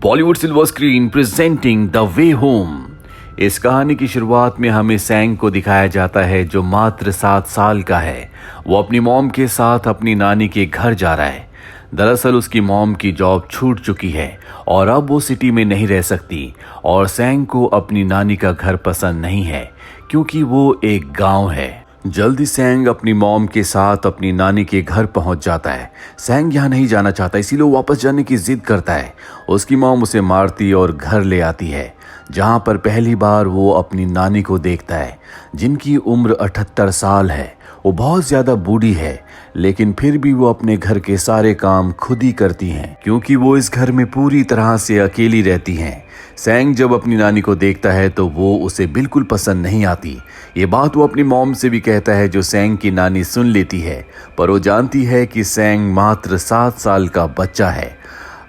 Bollywood silver screen presenting the way home. इस कहानी की शुरुआत में हमें सैंग को दिखाया जाता है जो मात्र 7 साल का है। वो अपनी मॉम के साथ अपनी नानी के घर जा रहा है। दरअसल उसकी मॉम की जॉब छूट चुकी है और अब वो सिटी में नहीं रह सकती और सैंग को अपनी नानी का घर पसंद नहीं है क्योंकि वो एक गांव है। जल्दी सैंग अपनी मॉम के साथ अपनी नानी के घर पहुंच जाता है। सैंग यहाँ नहीं जाना चाहता, इसीलिए वो वापस जाने की जिद करता है। उसकी मॉम उसे मारती और घर ले आती है जहाँ पर पहली बार वो अपनी नानी को देखता है जिनकी उम्र 78 साल है। वो बहुत ज़्यादा बूढ़ी है लेकिन फिर भी वो अपने घर के सारे काम खुद ही करती हैं क्योंकि वो इस घर में पूरी तरह से अकेली रहती हैं। सैंग जब अपनी नानी को देखता है तो वो उसे बिल्कुल पसंद नहीं आती। ये बात वो अपनी मॉम से भी कहता है जो सैंग की नानी सुन लेती है, पर वो जानती है कि सैंग मात्र 7 साल का बच्चा है।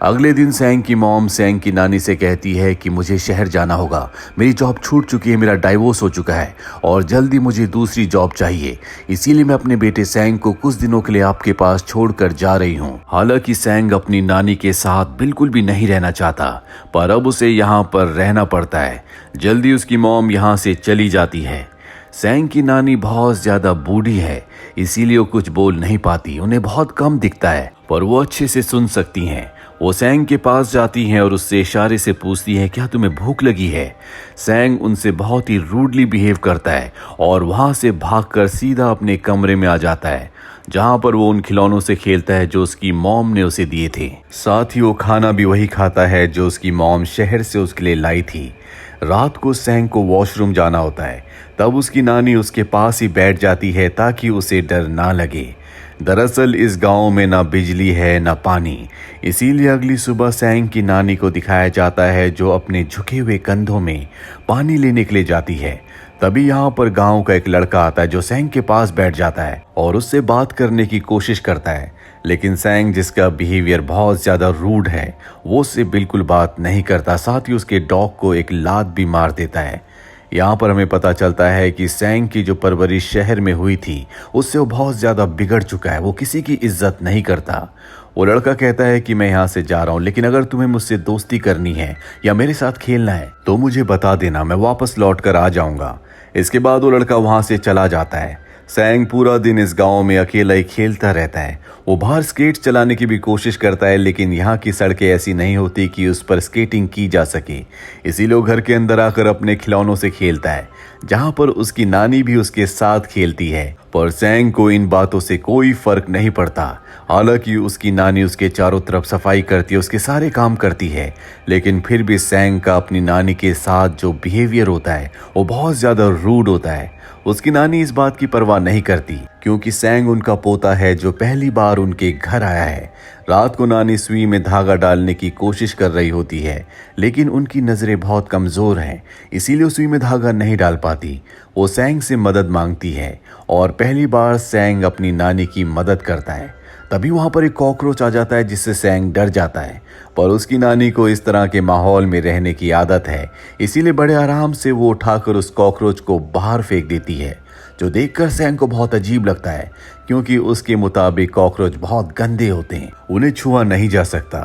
अगले दिन सैंग की मॉम सैंग की नानी से कहती है कि मुझे शहर जाना होगा, मेरी जॉब छूट चुकी है, मेरा डाइवोर्स हो चुका है और जल्दी मुझे दूसरी जॉब चाहिए, इसीलिए मैं अपने बेटे सैंग को कुछ दिनों के लिए आपके पास छोड़कर जा रही हूँ। हालांकि सैंग अपनी नानी के साथ बिल्कुल भी नहीं रहना चाहता, पर अब उसे यहाँ पर रहना पड़ता है। जल्दी उसकी मॉम यहाँ से चली जाती है। सैंग की नानी बहुत ज्यादा बूढ़ी है, इसीलिए वो कुछ बोल नहीं पाती, उन्हें बहुत कम दिखता है, पर वो अच्छे से सुन सकती हैं। वो सैंग के पास जाती हैं और उससे इशारे से पूछती हैं क्या तुम्हें भूख लगी है। सैंग उनसे बहुत ही रूडली बिहेव करता है और वहां से भागकर सीधा अपने कमरे में आ जाता है जहां पर वो उन खिलौनों से खेलता है जो उसकी मॉम ने उसे दिए थे। साथ ही वो खाना भी वही खाता है जो उसकी मॉम शहर से उसके लिए लाई थी। रात को सैंग को वॉशरूम जाना होता है, तब उसकी नानी उसके पास ही बैठ जाती है ताकि उसे डर ना लगे। दरअसल इस गांव में ना बिजली है ना पानी, इसीलिए अगली सुबह सैंग की नानी को दिखाया जाता है जो अपने झुके हुए कंधों में पानी लेने के लिए जाती है। तभी यहाँ पर गांव का एक लड़का आता है जो सैंग के पास बैठ जाता है और उससे बात करने की कोशिश करता है, लेकिन सैंग जिसका बिहेवियर बहुत ज़्यादा रूड है वो उससे बिल्कुल बात नहीं करता। साथ ही उसके डॉग को एक लात भी मार देता है। यहाँ पर हमें पता चलता है कि सैंग की जो परवरिश शहर में हुई थी उससे वो बहुत ज़्यादा बिगड़ चुका है, वो किसी की इज्जत नहीं करता। वो लड़का कहता है कि मैं यहाँ से जा रहा हूँ, लेकिन अगर तुम्हें मुझसे दोस्ती करनी है या मेरे साथ खेलना है तो मुझे बता देना, मैं वापस लौट कर आ जाऊँगा। इसके बाद वो लड़का वहाँ से चला जाता है। सैंग पूरा दिन इस गांव में अकेला ही खेलता रहता है। वो बाहर स्केट चलाने की भी कोशिश करता है लेकिन यहाँ की सड़कें ऐसी नहीं होती कि उस पर स्केटिंग की जा सके, इसीलिए वो घर के अंदर आकर अपने खिलौनों से खेलता है जहाँ पर उसकी नानी भी उसके साथ खेलती है। पर सैंग को इन बातों से कोई फर्क नहीं पड़ता। हालांकि उसकी नानी उसके चारों तरफ सफाई करती है, उसके सारे काम करती है, लेकिन फिर भी सैंग का अपनी नानी के साथ जो बिहेवियर होता है वो बहुत ज़्यादा रूड होता है। उसकी नानी इस बात की परवाह नहीं करती क्योंकि सैंग उनका पोता है जो पहली बार उनके घर आया है। रात को नानी सुई में धागा डालने की कोशिश कर रही होती है लेकिन उनकी नज़रें बहुत कमज़ोर हैं, इसीलिए वो सुई में धागा नहीं डाल पाती। वो सैंग से मदद मांगती है और पहली बार सैंग अपनी नानी की मदद करता है। तभी वहाँ पर एक कॉकरोच आ जाता है जिससे सैंग डर जाता है, पर उसकी नानी को इस तरह के माहौल में रहने की आदत है, इसीलिए बड़े आराम से वो उठाकर उस कॉकरोच को बाहर फेंक देती है, जो देखकर सैंग को बहुत अजीब लगता है क्योंकि उसके मुताबिक कॉकरोच बहुत गंदे होते हैं, उन्हें छुआ नहीं जा सकता।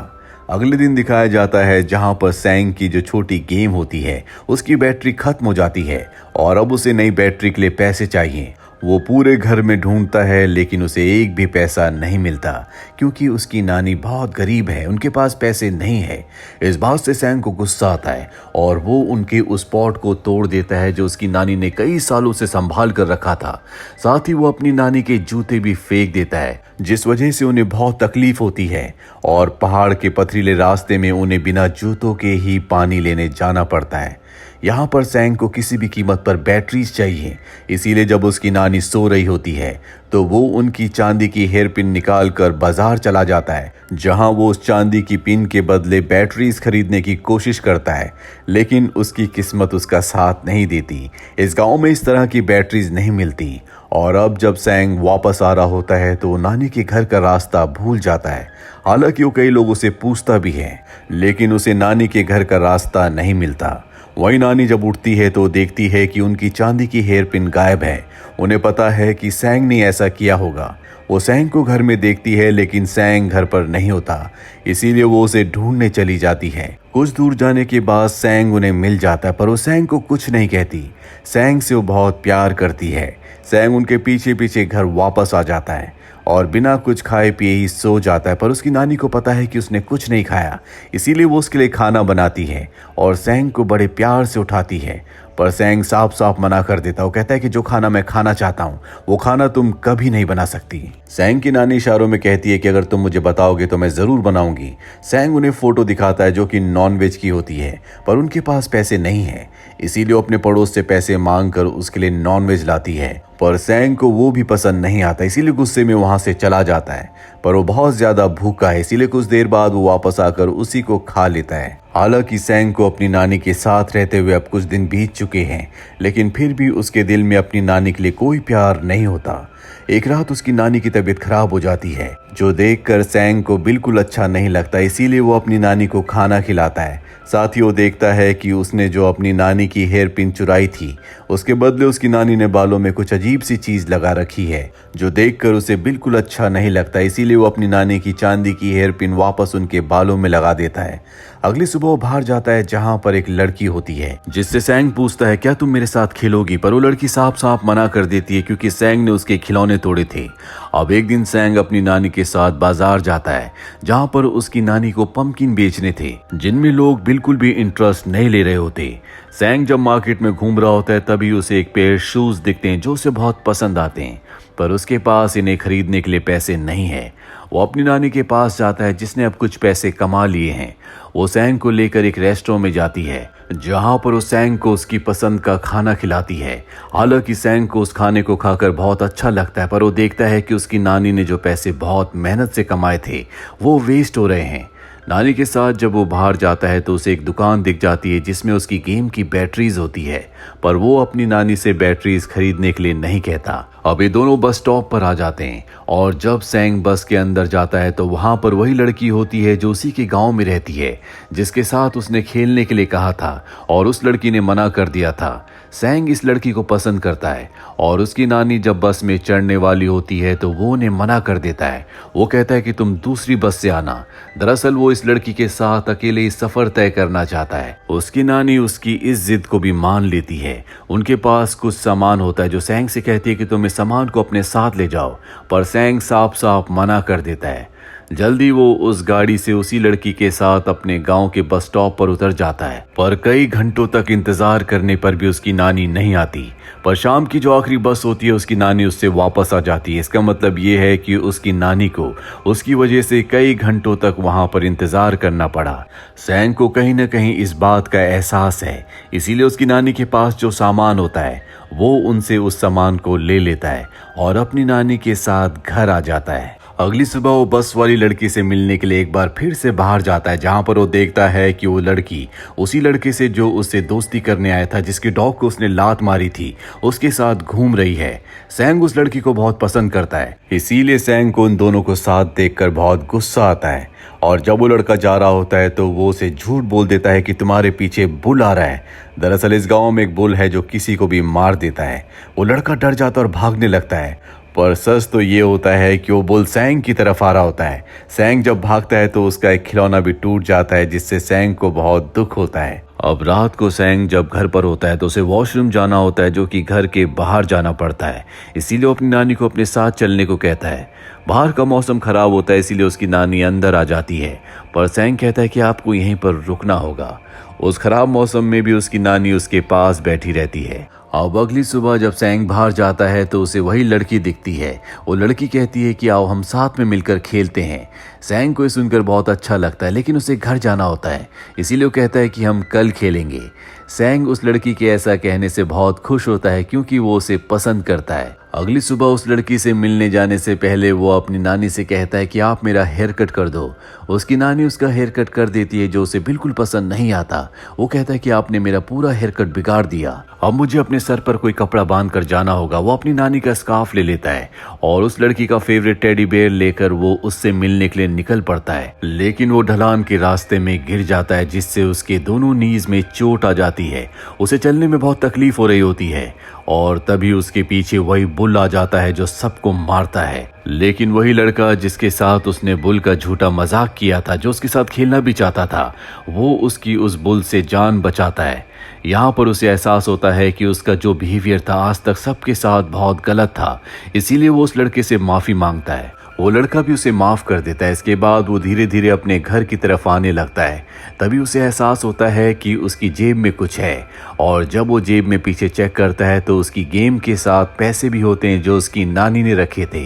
अगले दिन दिखाया जाता है जहां पर सैंग की जो छोटी गेम होती है उसकी बैटरी खत्म हो जाती है और अब उसे नई बैटरी के लिए पैसे चाहिए। वो पूरे घर में ढूंढता है लेकिन उसे एक भी पैसा नहीं मिलता क्योंकि उसकी नानी बहुत गरीब है, उनके पास पैसे नहीं है। इस बात से सैंग को गुस्सा आता है और वो उनके उस पॉट को तोड़ देता है जो उसकी नानी ने कई सालों से संभाल कर रखा था। साथ ही वो अपनी नानी के जूते भी फेंक देता है जिस वजह से उन्हें बहुत तकलीफ होती है और पहाड़ के पथरीले रास्ते में उन्हें बिना जूतों के ही पानी लेने जाना पड़ता है। यहाँ पर सैंग को किसी भी कीमत पर बैटरीज चाहिए, इसीलिए जब उसकी नानी सो रही होती है तो वो उनकी चांदी की हेयर पिन निकाल कर बाजार चला जाता है जहाँ वो उस चांदी की पिन के बदले बैटरीज खरीदने की कोशिश करता है, लेकिन उसकी किस्मत उसका साथ नहीं देती। इस गांव में इस तरह की बैटरीज नहीं मिलती और अब जब सैंग वापस आ रहा होता है तो वो नानी के घर का रास्ता भूल जाता है। हालांकि वो कई लोगों से पूछता भी है लेकिन उसे नानी के घर का रास्ता नहीं मिलता। वही नानी जब उठती है तो देखती है कि उनकी चांदी की हेयर पिन गायब है। उन्हें पता है कि सैंग ने ऐसा किया होगा। वो सैंग को घर में देखती है, लेकिन सैंग घर पर नहीं होता, इसीलिए वो उसे ढूंढने चली जाती है। कुछ दूर जाने के बाद सैंग उन्हें मिल जाता है, पर वो सैंग को कुछ नहीं कहती। सैंग से वो बहुत प्यार करती है। सैंग उनके पीछे पीछे घर वापस आ जाता है और बिना कुछ खाए पिए ही सो जाता है, पर उसकी नानी को पता है कि उसने कुछ नहीं खाया, इसीलिए वो उसके लिए खाना बनाती है और सैंग को बड़े प्यार से उठाती है। पर सैंग साफ साफ मना कर देता। वो कहता है कि जो खाना मैं खाना चाहता हूँ वो खाना तुम कभी नहीं बना सकती। सैंग की नानी इशारों में कहती है कि अगर तुम मुझे बताओगे तो मैं जरूर बनाऊंगी। सैंग उन्हें फोटो दिखाता है जो कि नॉनवेज की होती है, पर उनके पास पैसे नहीं है, इसीलिए वो अपने पड़ोस से पैसे मांग कर उसके लिए नॉनवेज लाती है। पर सैंग को वो भी पसंद नहीं आता, इसीलिए गुस्से में वहां से चला जाता है। पर वो बहुत ज्यादा भूखा है, इसीलिए कुछ देर बाद वो वापस आकर उसी को खा लेता है। हालांकि सैंग को अपनी नानी के साथ रहते हुए अब कुछ दिन बीत चुके हैं, लेकिन फिर भी उसके दिल में अपनी नानी के लिए कोई प्यार नहीं होता। एक रात उसकी नानी की तबीयत खराब हो जाती है, जो देखकर सैंग को बिल्कुल अच्छा नहीं लगता, इसीलिए वो अपनी नानी को खाना खिलाता है। साथ ही वो देखता है कि उसने जो अपनी नानी की हेयर पिन चुराई थी, उसके बदले उसकी नानी ने बालों में कुछ अजीब सी चीज लगा रखी है, जो देखकर उसे बिल्कुल अच्छा नहीं लगता, इसीलिए वो अपनी नानी की चांदी की हेयर पिन वापस उनके बालों में लगा देता है। अगली सुबह वो बाहर जाता है जहाँ पर एक लड़की होती है, जिससे सैंग पूछता है क्या तुम मेरे साथ खेलोगी, पर वो लड़की साफ साफ मना कर देती है क्योंकि सैंग ने उसके खिलौने तोड़े थे। अब एक दिन सैंग अपनी नानी के साथ बाजार जाता है, जहाँ पर उसकी नानी को पंपकिन बेचने थे, जिनमें लोग बिल्कुल भी इंटरेस्ट नहीं ले रहे होते। सैंग जब मार्केट में घूम रहा होता है तभी उसे एक पेयर शूज दिखते हैं जो उसे बहुत पसंद आते हैं, पर उसके पास इन्हें खरीदने के लिए पैसे नहीं है। वो अपनी नानी के पास जाता है जिसने अब कुछ पैसे कमा लिए हैं। वो सैंग को लेकर एक रेस्टोरेंट में जाती है, जहां पर वो सैंग को उसकी पसंद का खाना खिलाती है। हालांकि सैंग को उस खाने को खाकर बहुत अच्छा लगता है, पर वो देखता है कि उसकी नानी ने जो पैसे बहुत मेहनत से कमाए थे वो वेस्ट हो रहे हैं। नानी के साथ जब वो बाहर जाता है तो उसे एक दुकान दिख जाती है जिसमें उसकी गेम की बैटरीज होती है, पर वो अपनी नानी से बैटरीज खरीदने के लिए नहीं कहता। अब ये दोनों बस स्टॉप पर आ जाते हैं और जब सैंग बस के अंदर जाता है तो वहां पर वही लड़की होती है जो उसी के गांव में रहती है, जिसके साथ उसने खेलने के लिए कहा था और उस लड़की ने मना कर दिया था। सैंग इस लड़की को पसंद करता है और उसकी नानी जब बस में चढ़ने वाली होती है तो वो उन्हें मना कर देता है। वो कहता है कि तुम दूसरी बस से आना। दरअसल वो इस लड़की के साथ अकेले ही सफर तय करना चाहता है। उसकी नानी उसकी इस जिद को भी मान लेती है। उनके पास कुछ सामान होता है जो सैंग से कहती है कि तुम इस सामान को अपने साथ ले जाओ, पर सैंग साफ साफ मना कर देता है। जल्दी वो उस गाड़ी से उसी लड़की के साथ अपने गांव के बस स्टॉप पर उतर जाता है, पर कई घंटों तक इंतजार करने पर भी उसकी नानी नहीं आती। पर शाम की जो आखिरी बस होती है उसकी नानी उससे वापस आ जाती है। इसका मतलब ये है कि उसकी नानी को उसकी वजह से कई घंटों तक वहां पर इंतजार करना पड़ा। सैंग को कहीं ना कहीं इस बात का एहसास है, इसीलिए उसकी नानी के पास जो सामान होता है वो उनसे उस सामान को ले लेता है और अपनी नानी के साथ घर आ जाता है। अगली सुबह वो बस वाली लड़की से मिलने के लिए एक बार फिर से बाहर जाता है, जहां पर वो देखता है कि वो लड़की उसी लड़के से जो उससे दोस्ती करने आया था, जिसके डॉग को उसने लात मारी थी, उसके साथ घूम रही है। सैंग उस लड़की को बहुत पसंद करता है, इसीलिए सैंग को उन दोनों को साथ देखकर बहुत गुस्सा आता है और जब वो लड़का जा रहा होता है तो वो उसे झूठ बोल देता है कि तुम्हारे पीछे बुल आ रहा है। दरअसल इस गाँव में एक बुल है जो किसी को भी मार देता है। वो लड़का डर जाता है और भागने लगता है, पर सच तो ये होता है कि वो बुल सैंग की तरफ आ रहा होता है। सैंग जब भागता है तो उसका एक खिलौना भी टूट जाता है, जिससे सैंग को बहुत दुख होता है। अब रात को सैंग जब घर पर होता है तो उसे वॉशरूम जाना होता है, जो कि घर के बाहर जाना पड़ता है, इसीलिए वो अपनी नानी को अपने साथ चलने को कहता है। बाहर का मौसम खराब होता है, इसीलिए उसकी नानी अंदर आ जाती है, पर सैंग कहता है कि आपको यहीं पर रुकना होगा। उस खराब मौसम में भी उसकी नानी उसके पास बैठी रहती है। अब अगली सुबह जब सैंग बाहर जाता है तो उसे वही लड़की दिखती है। वो लड़की कहती है कि आओ हम साथ में मिलकर खेलते हैं। सैंग को ये सुनकर बहुत अच्छा लगता है, लेकिन उसे घर जाना होता है, इसीलिए वो कहता है कि हम कल खेलेंगे। सैंग उस लड़की के ऐसा कहने से बहुत खुश होता है क्योंकि वो उसे पसंद करता है। अगली सुबह उस लड़की से मिलने जाने से पहले वो अपनी नानी से कहता है कि आप मेरा हेयर कट कर दो। उसकी नानी उसका हेयर कट कर देती है, जो उसे बिल्कुल पसंद नहीं आता। वो कहता है कि आपने मेरा पूरा हेयर कट बिगाड़ दिया, अब मुझे अपने सर पर कोई कपड़ा बांध कर जाना होगा। वो अपनी नानी का स्कार्फ ले लेता है और उस लड़की का फेवरेट टेडी बेयर लेकर वो उससे मिलने के लिए निकल पड़ता है, लेकिन वो ढलान के रास्ते में गिर जाता है, जिससे उसके दोनों नीज में चोट आ जाती है। उसे चलने में बहुत तकलीफ हो रही होती है और तभी उसके पीछे वही बुल आ जाता है जो सबको मारता है। लेकिन वही लड़का जिसके साथ उसने बुल का झूठा मजाक किया था, जो उसके साथ खेलना भी चाहता था, वो उसकी उस बुल से जान बचाता है। यहाँ पर उसे एहसास होता है कि उसका जो बिहेवियर था आज तक सबके साथ बहुत गलत था, इसीलिए वो उस लड़के से माफ़ी मांगता है। वो लड़का भी उसे माफ़ कर देता है। इसके बाद वो धीरे धीरे अपने घर की तरफ आने लगता है। तभी उसे एहसास होता है कि उसकी जेब में कुछ है, और जब वो जेब में पीछे चेक करता है तो उसकी गेम के साथ पैसे भी होते हैं जो उसकी नानी ने रखे थे।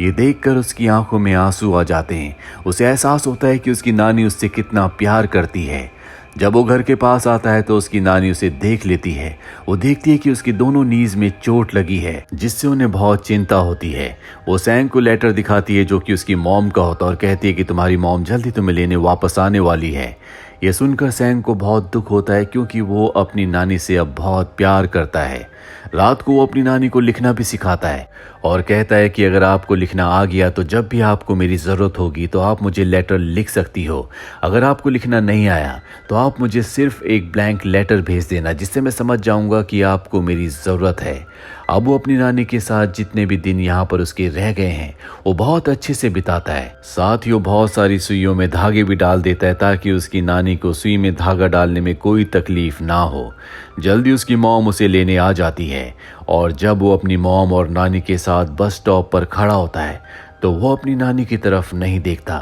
ये देखकर उसकी आंखों में आंसू आ जाते हैं। उसे एहसास होता है कि उसकी नानी उससे कितना प्यार करती है। जब वो घर के पास आता है तो उसकी नानी उसे देख लेती है। वो देखती है कि उसकी दोनों नीज में चोट लगी है, जिससे उन्हें बहुत चिंता होती है। वो सैंग को लेटर दिखाती है जो कि उसकी मॉम का होता है, और कहती है कि तुम्हारी मॉम जल्दी तुम्हें लेने वापस आने वाली है। यह सुनकर सैंग को बहुत दुख होता है, क्योंकि वो अपनी नानी से अब बहुत प्यार करता है। रात को वो अपनी नानी को लिखना भी सिखाता है और कहता है कि अगर आपको लिखना आ गया तो जब भी आपको मेरी ज़रूरत होगी तो आप मुझे लेटर लिख सकती हो। अगर आपको लिखना नहीं आया तो आप मुझे सिर्फ एक ब्लैंक लेटर भेज देना, जिससे मैं समझ जाऊंगा कि आपको मेरी ज़रूरत है। अब वो अपनी नानी के साथ जितने भी दिन यहाँ पर उसके रह गए हैं वो बहुत अच्छे से बिताता है। साथ ही वो बहुत सारी सुइयों में धागे भी डाल देता है ताकि उसकी नानी को सुई में धागा डालने में कोई तकलीफ ना हो। जल्दी उसकी मॉम उसे लेने आ जाती है, और जब वो अपनी मॉम और नानी के साथ बस स्टॉप पर खड़ा होता है तो वो अपनी नानी की तरफ नहीं देखता,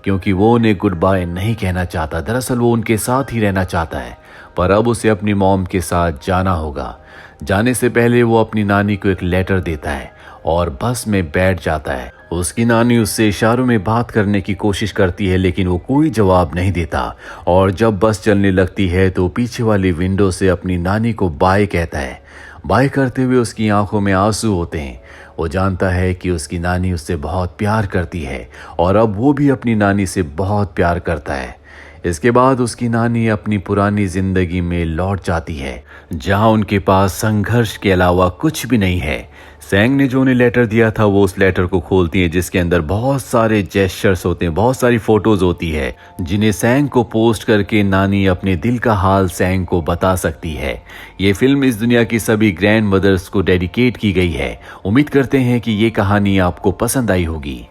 क्योंकि वो उन्हें गुड बाय नहीं कहना चाहता। दरअसल वो उनके साथ ही रहना चाहता है, पर अब उसे अपनी मॉम के साथ जाना होगा। जाने से पहले वो अपनी नानी को एक लेटर देता है और बस में बैठ जाता है। उसकी नानी उससे इशारों में बात करने की कोशिश करती है, लेकिन वो कोई जवाब नहीं देता। और जब बस चलने लगती है तो पीछे वाली विंडो से अपनी नानी को बाय कहता है। बाय करते हुए उसकी आंखों में आंसू होते हैं। वो जानता है कि उसकी नानी उससे बहुत प्यार करती है, और अब वो भी अपनी नानी से बहुत प्यार करता है। इसके बाद उसकी नानी अपनी पुरानी जिंदगी में लौट जाती है, जहां उनके पास संघर्ष के अलावा कुछ भी नहीं है। सैंग ने जो उन्हें लेटर दिया था वो उस लेटर को खोलती है, जिसके अंदर बहुत सारे जेस्चर्स होते हैं, बहुत सारी फोटोज होती है, जिन्हें सैंग को पोस्ट करके नानी अपने दिल का हाल सैंग को बता सकती है। ये फिल्म इस दुनिया की सभी ग्रैंड मदर्स को डेडिकेट की गई है। उम्मीद करते हैं कि ये कहानी आपको पसंद आई होगी।